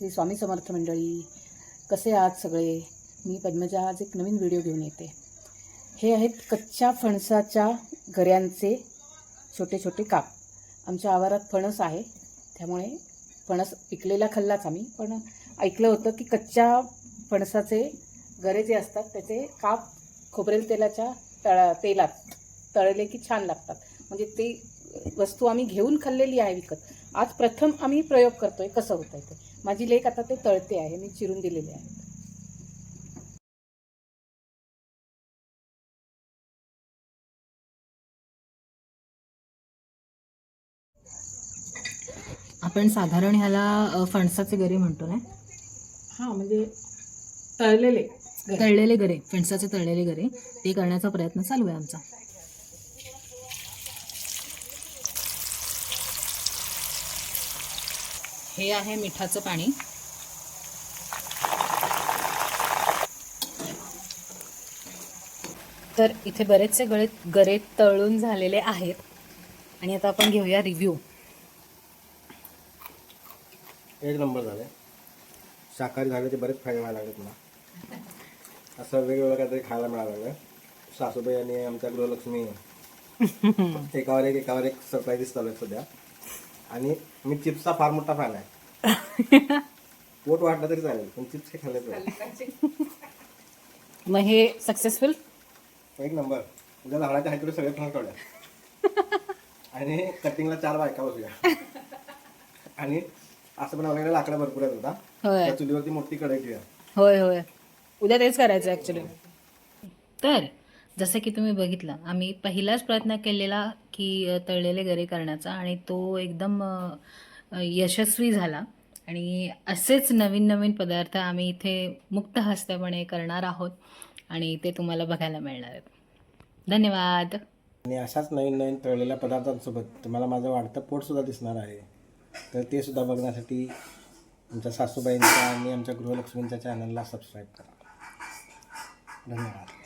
श्री स्वामी समर्थ मंडळी, कसे आहात सगळे? मी पद्मजा आज एक नवीन व्हिडिओ घेऊन येते. हे आहेत कच्च्या फणसाच्या गऱ्यांचे छोटे छोटे काप. आमच्या आवारात फणस आहे, त्यामुळे फणस पिकलेला खाल्लाच आम्ही, पण ऐकलं होतं की कच्च्या फणसाचे गरे जे असतात त्याचे काप खोबरेल तेलाच्या तेलात तळले की छान लागतात. म्हणजे ते वस्तू आम्ही घेऊन खाल्लेली आहे विकत. आज प्रथम आम्ही प्रयोग करतोय कसं होतंय ते. माझी लेक आता ते तळते आहे, मी चिरून दिलेले आहेत. आपण साधारण ह्याला फणसाचे गरे म्हणतो ना. हां, म्हणजे तळलेले तळलेले गरे, फणसाचे तळलेले गरे ते करण्याचा प्रयत्न चालू आहे आमचा. हे आहे मिठाचं पाणी. तर इथे बरेचसे गरे तळून झालेले आहेत आणि आता आपण घेऊया रिव्ह्यू. एक नंबर झाले. शाकाहारी झाले ते बरेच फायदे व्हायला लागले. मला असं वेगवेगळं काहीतरी खायला मिळालं लागलं. सासूबाई आणि आमच्या गृहलक्ष्मी एकावर एक सरप्राईज चालू आहे सध्या. आणि मी चिप्सचा फार मोठा फॅन आहे. पोट वाटलं तरी चालेल, पण चिप्स हे खाल्ले पाहिजे. मग हे सक्सेसफुल. एक नंबर. उद्या झाडाच्या हायकडे सगळे फणस काढूया आणि कटिंगला 4 बायका बसूया. आणि असं पण आपल्याकडे लाकडं भरपूर आहेत होता. होय त्या चुलीवरती मोठी कढई ठेवूया. होय होय, उद्या तेच करायचं ॲक्च्युली. तर जसं की तुम्ही बघितलं, आम्ही पहिलाच प्रयत्न केलेला की तळलेले गरे करण्याचा आणि तो एकदम यशस्वी झाला. आणि असेच नवीन नवीन पदार्थ आम्ही इथे मुक्त हस्तेपणे करणार आहोत आणि ते तुम्हाला बघायला मिळणार आहेत. धन्यवाद. आणि अशाच नवीन नवीन तळलेल्या पदार्थांसोबत तुम्हाला माझं वाढतं पोटसुद्धा दिसणार आहे. तर ते सुद्धा बघण्यासाठी आमच्या सासूबाईंच्या आणि आमच्या गृहलक्ष्मींच्या चॅनलला सबस्क्राईब करा. धन्यवाद.